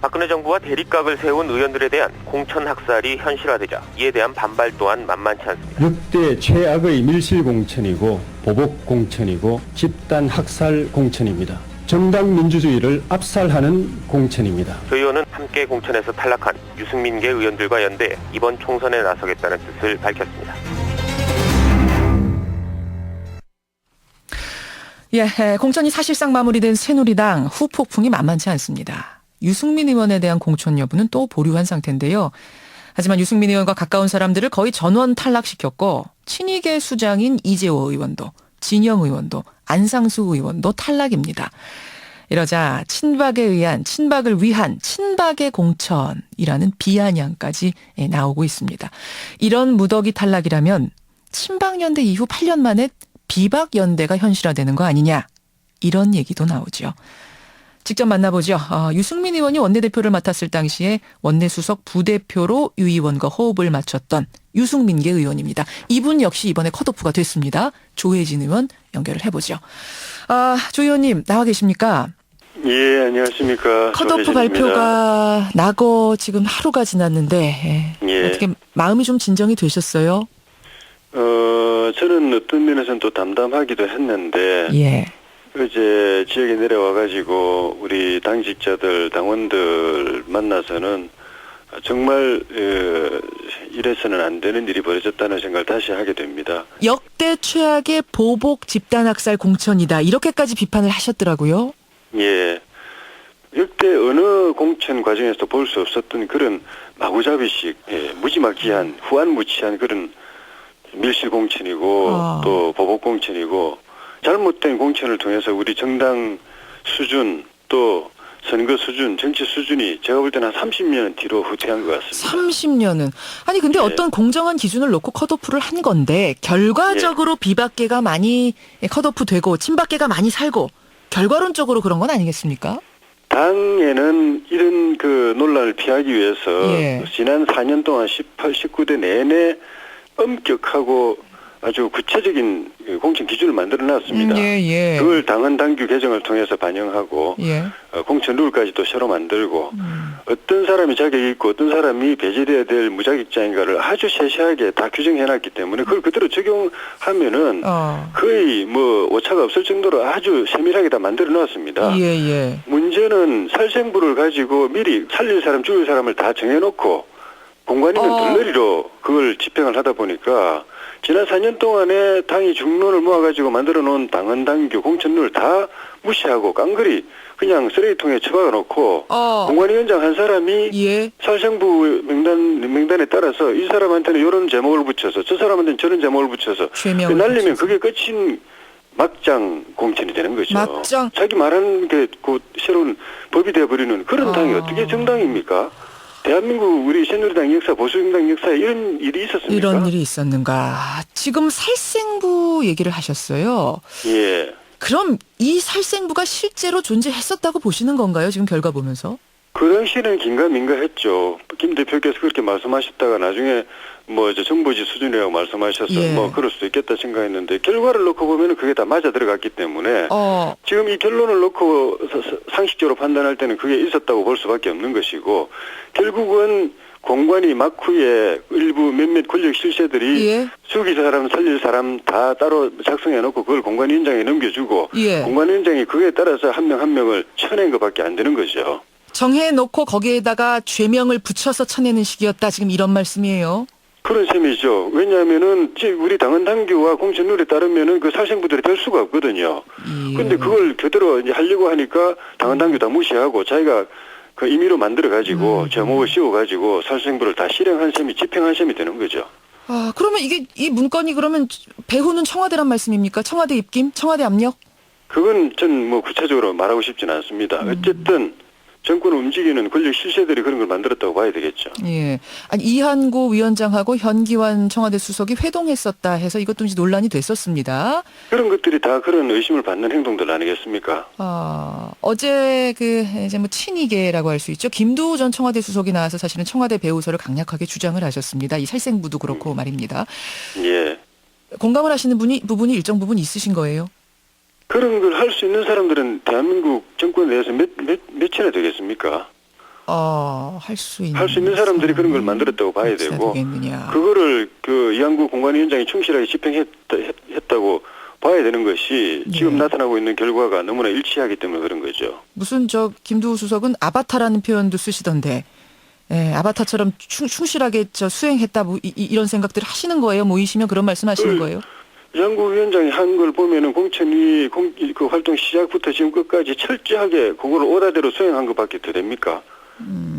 박근혜 정부와 대립각을 세운 의원들에 대한 공천 학살이 현실화되자 이에 대한 반발 또한 만만치 않습니다. 역대 최악의 밀실 공천이고 보복 공천이고 집단 학살 공천입니다. 정당 민주주의를 압살하는 공천입니다. 조 의원은 함께 공천에서 탈락한 유승민계 의원들과 연대해 이번 총선에 나서겠다는 뜻을 밝혔습니다. 예, 공천이 사실상 마무리된 새누리당 후폭풍이 만만치 않습니다. 유승민 의원에 대한 공천 여부는 또 보류한 상태인데요. 하지만 유승민 의원과 가까운 사람들을 거의 전원 탈락시켰고 친이계 수장인 이재호 의원도 진영 의원도 안상수 의원도 탈락입니다. 이러자 친박을 위한 친박의 공천이라는 비아냥까지 나오고 있습니다. 이런 무더기 탈락이라면 친박연대 이후 8년 만에 비박연대가 현실화되는 거 아니냐, 이런 얘기도 나오죠. 직접 만나보죠. 유승민 의원이 원내대표를 맡았을 당시에 원내수석 부대표로 유 의원과 호흡을 맞췄던 유승민계 의원입니다. 이분 역시 이번에 컷오프가 됐습니다. 조혜진 의원 연결을 해보죠. 조 의원님 나와 계십니까? 예, 안녕하십니까. 컷오프 조혜진입니다. 발표가 나고 지금 하루가 지났는데 예. 어떻게 마음이 좀 진정이 되셨어요? 저는 어떤 면에서는 또 담담하기도 했는데 예. 어제 지역에 내려와가지고 우리 당직자들, 당원들 만나서는 정말 이래서는 안 되는 일이 벌어졌다는 생각을 다시 하게 됩니다. 역대 최악의 보복 집단학살 공천이다, 이렇게까지 비판을 하셨더라고요. 예. 역대 어느 공천 과정에서도 볼 수 없었던 그런 마구잡이식, 무지막지한, 후안무치한 그런 밀실 공천이고 또 보복 공천이고 잘못된 공천을 통해서 우리 정당 수준 또 선거 수준, 정치 수준이 제가 볼 때는 한 30년 뒤로 후퇴한 것 같습니다. 30년은. 아니 근데 예. 어떤 공정한 기준을 놓고 컷오프를 한 건데 결과적으로 비박계가 많이 컷오프되고 친박계가 많이 살고 결과론적으로 그런 건 아니겠습니까? 당에는 이런 그 논란을 피하기 위해서 예. 지난 4년 동안 18, 19대 내내 엄격하고 아주 구체적인 공천 기준을 만들어 놨습니다. 예. 그걸 당헌 당규 개정을 통해서 반영하고 예. 공천 룰까지도 새로 만들고 어떤 사람이 자격이 있고 어떤 사람이 배제돼야 될 무자격자인가를 아주 세세하게 다 규정해놨기 때문에 그걸 그대로 적용하면은 거의 뭐 오차가 없을 정도로 아주 세밀하게 다 만들어 놨습니다. 예. 문제는 살생부를 가지고 미리 살릴 사람 죽일 사람을 다 정해놓고 공관위는 들러리로 그걸 집행을 하다 보니까 지난 4년 동안에 당이 중론을 모아가지고 만들어 놓은 당헌 당규 공천룰 다 무시하고 깡그리 그냥 쓰레기통에 처박아 놓고 공관위원장 한 사람이 살생부 명단에 따라서 이 사람한테는 이런 제목을 붙여서 저 사람한테는 저런 제목을 붙여서 날리면 그게 끝인 막장 공천이 되는 거죠. 막장. 자기 말하는 게 곧 새로운 법이 되어버리는 그런 당이 어떻게 정당입니까? 대한민국 우리 새누리당 역사, 보수정당 역사에 이런 일이 있었습니까? 이런 일이 있었는가. 지금 살생부 얘기를 하셨어요. 예. 그럼 이 살생부가 실제로 존재했었다고 보시는 건가요? 지금 결과 보면서? 그 당시에는 긴가민가했죠. 김 대표께서 그렇게 말씀하셨다가 나중에 뭐 정보지 수준이라고 말씀하셔서 뭐 그럴 수도 있겠다 생각했는데 결과를 놓고 보면은 그게 다 맞아 들어갔기 때문에 지금 이 결론을 놓고 상식적으로 판단할 때는 그게 있었다고 볼 수밖에 없는 것이고 결국은 공관위 막후에 일부 몇몇 권력 실세들이 죽일 사람 살릴 사람 다 따로 작성해놓고 그걸 공관위원장에 넘겨주고 공관위원장이 그거에 따라서 한 명 한 명을 쳐낸 것밖에 안 되는 거죠. 정해놓고 거기에다가 죄명을 붙여서 쳐내는 식이었다, 지금 이런 말씀이에요? 그런 셈이죠. 왜냐하면은 우리 당헌 당규와 공천룰에 따르면은 그 살생부들이 될 수가 없거든요. 그런데 그걸 그대로 이제 하려고 하니까 당헌 당규 다 무시하고 자기가 그 임의로 만들어 가지고 제목을 씌워 가지고 살생부를 다 실행한 셈이 집행한 셈이 되는 거죠. 그러면 이 문건이 그러면 배후는 청와대란 말씀입니까? 청와대 입김, 청와대 압력? 그건 전 뭐 구체적으로 말하고 싶지는 않습니다. 어쨌든 정권을 움직이는 권력 실세들이 그런 걸 만들었다고 봐야 되겠죠. 예. 아니, 이한구 위원장하고 현기환 청와대 수석이 회동했었다 해서 이것도 이제 논란이 됐었습니다. 그런 것들이 다 그런 의심을 받는 행동들 아니겠습니까? 어제 이제 뭐 친이계라고 할 수 있죠. 김두호 전 청와대 수석이 나와서 사실은 청와대 배우설을 강력하게 주장을 하셨습니다. 이 살생부도 그렇고 말입니다. 예. 공감을 하시는 부분이 일정 부분 있으신 거예요? 그런 걸 할 수 있는 사람들은 대한민국 정권 내에서 몇이나 되겠습니까? 할 수 있는 사람들이 그런 걸 만들었다고 봐야 되고, 되겠느냐. 그거를 그 이한구 공관위원장이 충실하게 집행했다고 봐야 되는 것이 지금 나타나고 있는 결과가 너무나 일치하기 때문에 그런 거죠. 무슨 김두우 수석은 아바타라는 표현도 쓰시던데, 아바타처럼 충실하게 수행했다, 뭐 이런 생각들을 하시는 거예요? 모이시면 그런 말씀하시는 거예요? 이한구 위원장이 한 걸 보면은 공천이 그 활동 시작부터 지금 끝까지 철저하게 그걸 오다대로 수행한 것밖에 더 됩니까?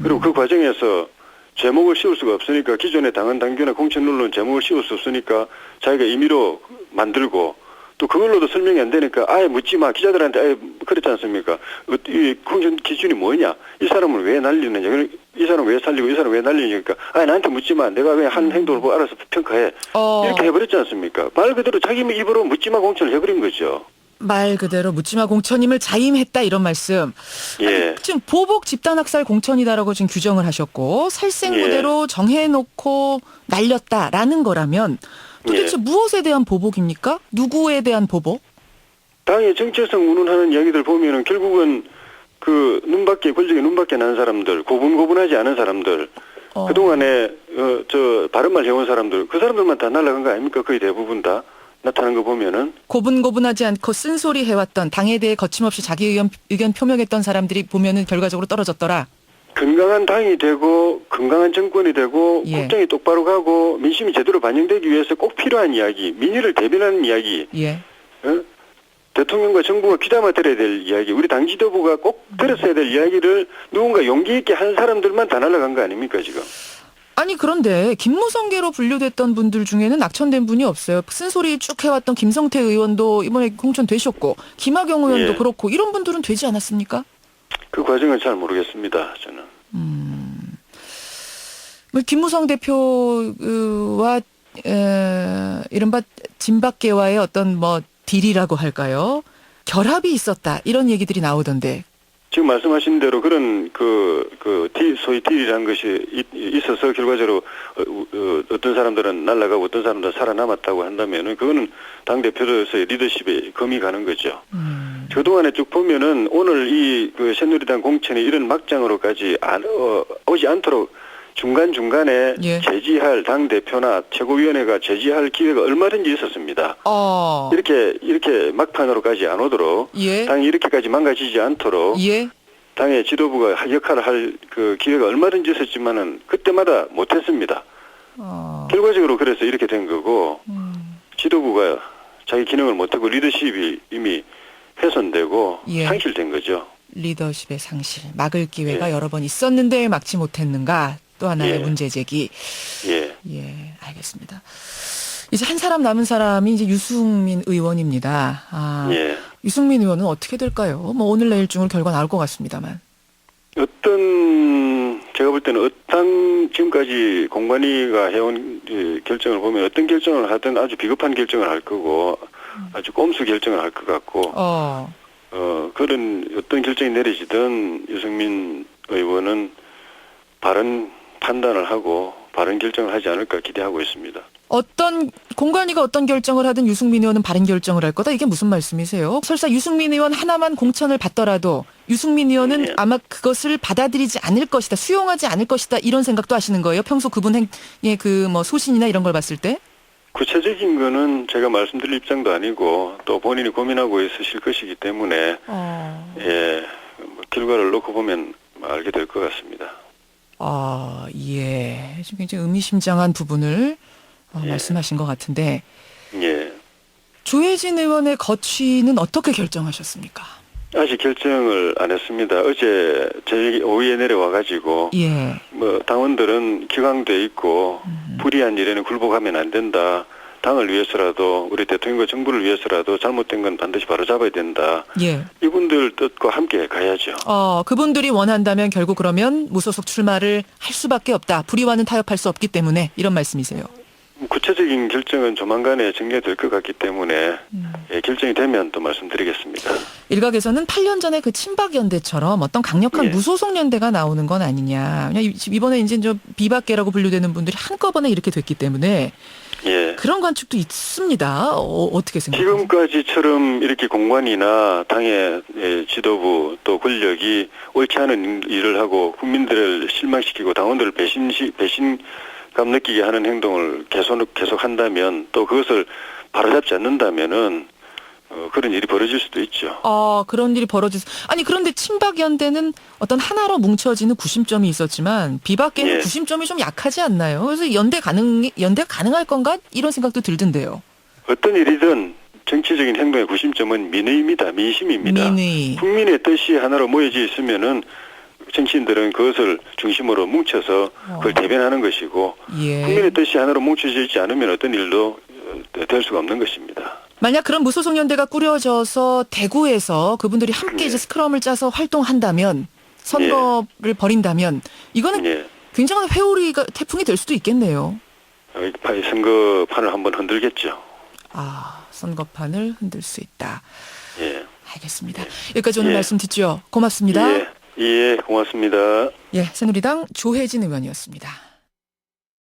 그리고 그 과정에서 제목을 씌울 수가 없으니까 기존의 당헌 당규나 공천 룰은 제목을 씌울 수 없으니까 자기가 임의로 만들고 또 그걸로도 설명이 안 되니까 아예 묻지 마. 기자들한테 아예 그랬지 않습니까? 이 공천 기준이 뭐냐? 이 사람을 왜 날리느냐? 이 사람 왜 살리고 이 사람 왜 날리니까 아예 나한테 묻지 마. 내가 그냥 한 행동을 보고 알아서 평가해. 이렇게 해버렸지 않습니까? 말 그대로 자기 입으로 묻지 마 공천을 해버린 거죠. 말 그대로 묻지마 공천임을 자임했다 이런 말씀. 예. 아니, 지금 보복 집단학살 공천이다라고 지금 규정을 하셨고 살생부대로 정해놓고 날렸다라는 거라면 도대체 무엇에 대한 보복입니까? 누구에 대한 보복? 당의 정체성 운운하는 이야기들 보면은 결국은 그 권력의 눈밖에 난 사람들, 고분고분하지 않은 사람들, 그동안에 바른말 해온 사람들, 그 사람들만 다 날아간 거 아닙니까? 거의 대부분 다. 나타난 거 보면은 고분고분하지 않고 쓴소리 해왔던 당에 대해 거침없이 자기 의견 표명했던 사람들이 보면은 결과적으로 떨어졌더라. 건강한 당이 되고 건강한 정권이 되고 국정이 똑바로 가고 민심이 제대로 반영되기 위해서 꼭 필요한 이야기, 민의를 대변하는 이야기, 대통령과 정부가 귀담아 들어야 될 이야기, 우리 당 지도부가 꼭 들었어야 될 이야기를 누군가 용기 있게 한 사람들만 다 날아간 거 아닙니까 지금? 아니 그런데 김무성계로 분류됐던 분들 중에는 낙천된 분이 없어요. 쓴소리 쭉 해왔던 김성태 의원도 이번에 공천되셨고 김학영 의원도 그렇고 이런 분들은 되지 않았습니까? 그 과정은 잘 모르겠습니다. 저는. 김무성 대표와 이른바 진박계와의 어떤 딜이라고 할까요? 결합이 있었다 이런 얘기들이 나오던데. 지금 말씀하신 대로 그런 소위 딜이라는 것이 있어서 결과적으로 어떤 사람들은 날아가고 어떤 사람들은 살아남았다고 한다면은 그거는 당 대표로서의 리더십에 금이 가는 거죠. 그동안에 쭉 보면은 오늘 그 새누리당 공천이 이런 막장으로까지 오지 않도록 중간중간에 제지할 당 대표나 최고위원회가 제지할 기회가 얼마든지 있었습니다. 이렇게 막판으로까지 안 오도록 당이 이렇게까지 망가지지 않도록 당의 지도부가 역할을 할 그 기회가 얼마든지 있었지만은 그때마다 못했습니다. 결과적으로 그래서 이렇게 된 거고 지도부가 자기 기능을 못하고 리더십이 이미 훼손되고 상실된 거죠. 리더십의 상실, 막을 기회가 여러 번 있었는데 막지 못했는가? 또 하나의 문제 제기. 알겠습니다. 이제 한 사람 남은 사람이 이제 유승민 의원입니다. 유승민 의원은 어떻게 될까요? 오늘 내일 중으로 결과 나올 것 같습니다만. 제가 볼 때는 지금까지 공관위가 해온 결정을 보면 어떤 결정을 하든 아주 비겁한 결정을 할 거고 아주 꼼수 결정을 할 것 같고 그런 어떤 결정이 내려지든 유승민 의원은 바른 판단을 하고 바른 결정을 하지 않을까 기대하고 있습니다. 공관위가 어떤 결정을 하든 유승민 의원은 바른 결정을 할 거다. 이게 무슨 말씀이세요? 설사 유승민 의원 하나만 공천을 받더라도 유승민 의원은 아마 그것을 받아들이지 않을 것이다. 수용하지 않을 것이다. 이런 생각도 하시는 거예요? 평소 그분의 소신이나 이런 걸 봤을 때? 구체적인 거는 제가 말씀드릴 입장도 아니고 또 본인이 고민하고 있으실 것이기 때문에 결과를 놓고 보면 알게 될 것 같습니다. 지금 굉장히 의미심장한 부분을 말씀하신 것 같은데. 조혜진 의원의 거취는 어떻게 결정하셨습니까? 아직 결정을 안 했습니다. 어제 저희 오후에 내려와가지고 당원들은 기강돼 있고 불의한 일에는 굴복하면 안 된다. 당을 위해서라도 우리 대통령과 정부를 위해서라도 잘못된 건 반드시 바로잡아야 된다. 이분들 뜻과 함께 가야죠. 그분들이 원한다면 결국 그러면 무소속 출마를 할 수밖에 없다. 불의와는 타협할 수 없기 때문에 이런 말씀이세요. 구체적인 결정은 조만간에 정리될 것 같기 때문에 결정이 되면 또 말씀드리겠습니다. 일각에서는 8년 전에 그 친박연대처럼 어떤 강력한 무소속 연대가 나오는 건 아니냐. 이번에 이제 비박계라고 분류되는 분들이 한꺼번에 이렇게 됐기 때문에 예. 그런 관측도 있습니다. 어떻게 생각하세요? 지금까지처럼 이렇게 공관이나 당의 지도부 또 권력이 옳지 않은 일을 하고 국민들을 실망시키고 당원들을 배신감 느끼게 하는 행동을 계속한다면 또 그것을 바로잡지 않는다면은 그런 일이 벌어질 수도 있죠. 그런 일이 아니 그런데 친박연대는 어떤 하나로 뭉쳐지는 구심점이 있었지만 비박계는 예. 구심점이 좀 약하지 않나요? 그래서 연대가 가능할 건가 이런 생각도 들던데요. 어떤 일이든 정치적인 행동의 구심점은 민의입니다. 민심입니다. 민의. 국민의 뜻이 하나로 모여져 있으면은 정치인들은 그것을 중심으로 뭉쳐서 그걸 대변하는 것이고 예. 국민의 뜻이 하나로 뭉쳐져 있지 않으면 어떤 일도 될 수가 없는 것입니다. 만약 그런 무소속 연대가 꾸려져서 대구에서 그분들이 함께 이제 스크럼을 짜서 활동한다면 선거를 벌인다면 이거는 굉장한 회오리가 태풍이 될 수도 있겠네요. 선거판을 한번 흔들겠죠. 선거판을 흔들 수 있다. 예. 알겠습니다. 여기까지 오늘 말씀 듣죠. 고맙습니다. 예, 고맙습니다. 새누리당 조혜진 의원이었습니다.